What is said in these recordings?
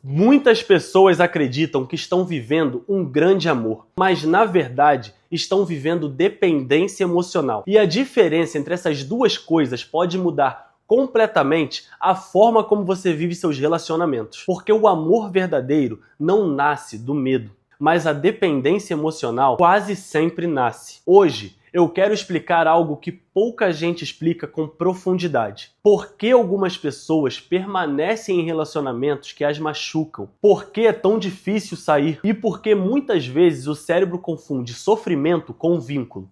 Muitas pessoas acreditam que estão vivendo um grande amor, mas na verdade estão vivendo dependência emocional. E a diferença entre essas duas coisas pode mudar completamente a forma como você vive seus relacionamentos. Porque o amor verdadeiro não nasce do medo, mas a dependência emocional quase sempre nasce. Hoje, eu quero explicar algo que pouca gente explica com profundidade. Por que algumas pessoas permanecem em relacionamentos que as machucam? Por que é tão difícil sair? E por que muitas vezes o cérebro confunde sofrimento com vínculo?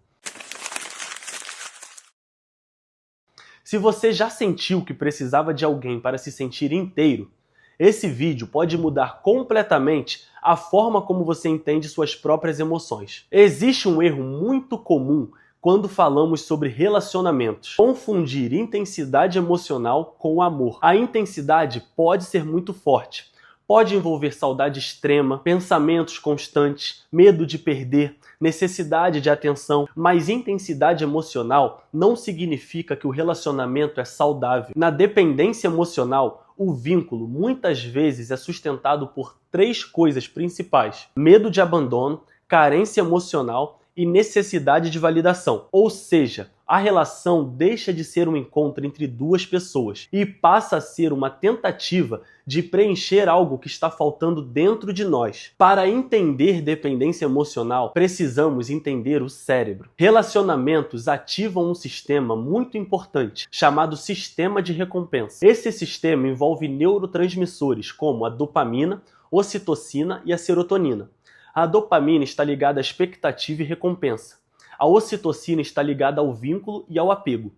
Se você já sentiu que precisava de alguém para se sentir inteiro, esse vídeo pode mudar completamente a forma como você entende suas próprias emoções. Existe um erro muito comum quando falamos sobre relacionamentos: confundir intensidade emocional com amor. A intensidade pode ser muito forte. Pode envolver saudade extrema, pensamentos constantes, medo de perder, necessidade de atenção, mas intensidade emocional não significa que o relacionamento é saudável. Na dependência emocional, o vínculo muitas vezes é sustentado por três coisas principais: medo de abandono, carência emocional e necessidade de validação. Ou seja, a relação deixa de ser um encontro entre duas pessoas e passa a ser uma tentativa de preencher algo que está faltando dentro de nós. Para entender dependência emocional, precisamos entender o cérebro. Relacionamentos ativam um sistema muito importante, chamado sistema de recompensa. Esse sistema envolve neurotransmissores como a dopamina, ocitocina e a serotonina. A dopamina está ligada à expectativa e recompensa. A ocitocina está ligada ao vínculo e ao apego.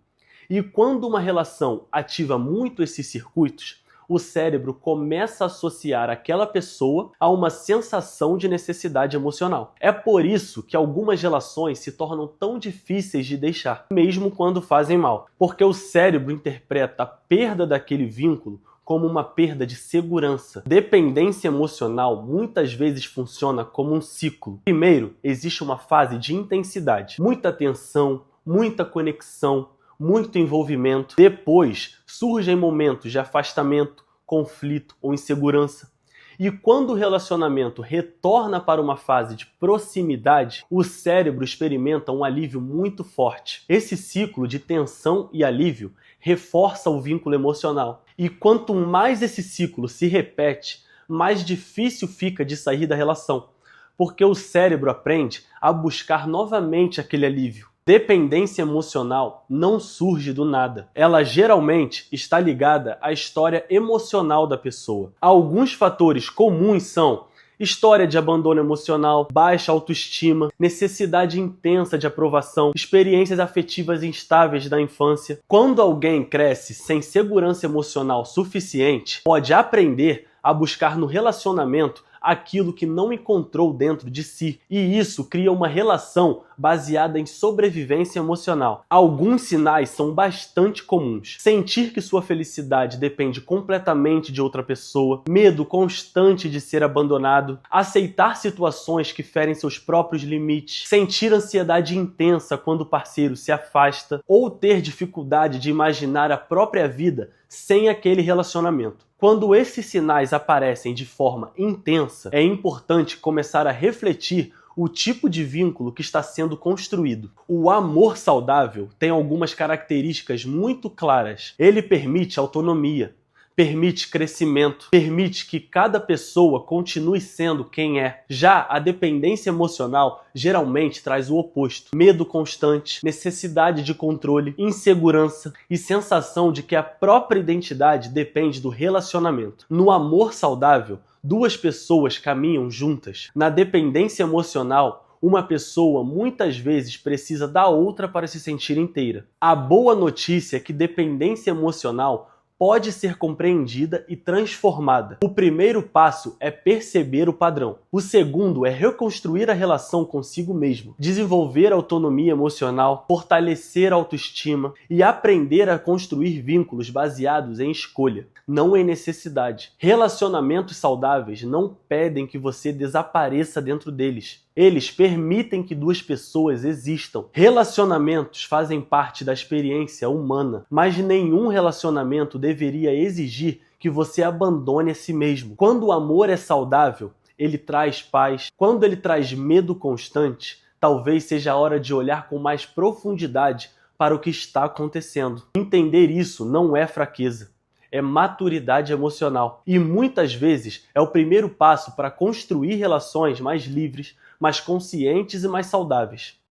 E quando uma relação ativa muito esses circuitos, o cérebro começa a associar aquela pessoa a uma sensação de necessidade emocional. É por isso que algumas relações se tornam tão difíceis de deixar, mesmo quando fazem mal. Porque o cérebro interpreta a perda daquele vínculo como uma perda de segurança. Dependência emocional muitas vezes funciona como um ciclo. Primeiro, existe uma fase de intensidade, muita tensão, muita conexão, muito envolvimento. Depois, surgem momentos de afastamento, conflito ou insegurança. E quando o relacionamento retorna para uma fase de proximidade, o cérebro experimenta um alívio muito forte. Esse ciclo de tensão e alívio reforça o vínculo emocional. E quanto mais esse ciclo se repete, mais difícil fica de sair da relação, porque o cérebro aprende a buscar novamente aquele alívio. Dependência emocional não surge do nada. Ela geralmente está ligada à história emocional da pessoa. Alguns fatores comuns são história de abandono emocional, baixa autoestima, necessidade intensa de aprovação, experiências afetivas instáveis da infância. Quando alguém cresce sem segurança emocional suficiente, pode aprender a buscar no relacionamento aquilo que não encontrou dentro de si. E isso cria uma relação baseada em sobrevivência emocional. Alguns sinais são bastante comuns: sentir que sua felicidade depende completamente de outra pessoa, medo constante de ser abandonado, aceitar situações que ferem seus próprios limites, sentir ansiedade intensa quando o parceiro se afasta, ou ter dificuldade de imaginar a própria vida sem aquele relacionamento. Quando esses sinais aparecem de forma intensa, é importante começar a refletir o tipo de vínculo que está sendo construído. O amor saudável tem algumas características muito claras. Ele permite autonomia, permite crescimento, permite que cada pessoa continue sendo quem é. Já a dependência emocional geralmente traz o oposto: medo constante, necessidade de controle, insegurança e sensação de que a própria identidade depende do relacionamento. No amor saudável, duas pessoas caminham juntas. Na dependência emocional, uma pessoa muitas vezes precisa da outra para se sentir inteira. A boa notícia é que dependência emocional pode ser compreendida e transformada. O primeiro passo é perceber o padrão. O segundo é reconstruir a relação consigo mesmo, desenvolver autonomia emocional, fortalecer a autoestima e aprender a construir vínculos baseados em escolha, não em necessidade. Relacionamentos saudáveis não pedem que você desapareça dentro deles. Eles permitem que duas pessoas existam. Relacionamentos fazem parte da experiência humana, mas nenhum relacionamento deveria exigir que que você abandone a si mesmo. Quando o amor é saudável, ele traz paz. Quando ele traz medo constante, talvez seja a hora de olhar com mais profundidade para o que está acontecendo. Entender isso não é fraqueza, é maturidade emocional. E muitas vezes é o primeiro passo para construir relações mais livres, mais conscientes e mais saudáveis.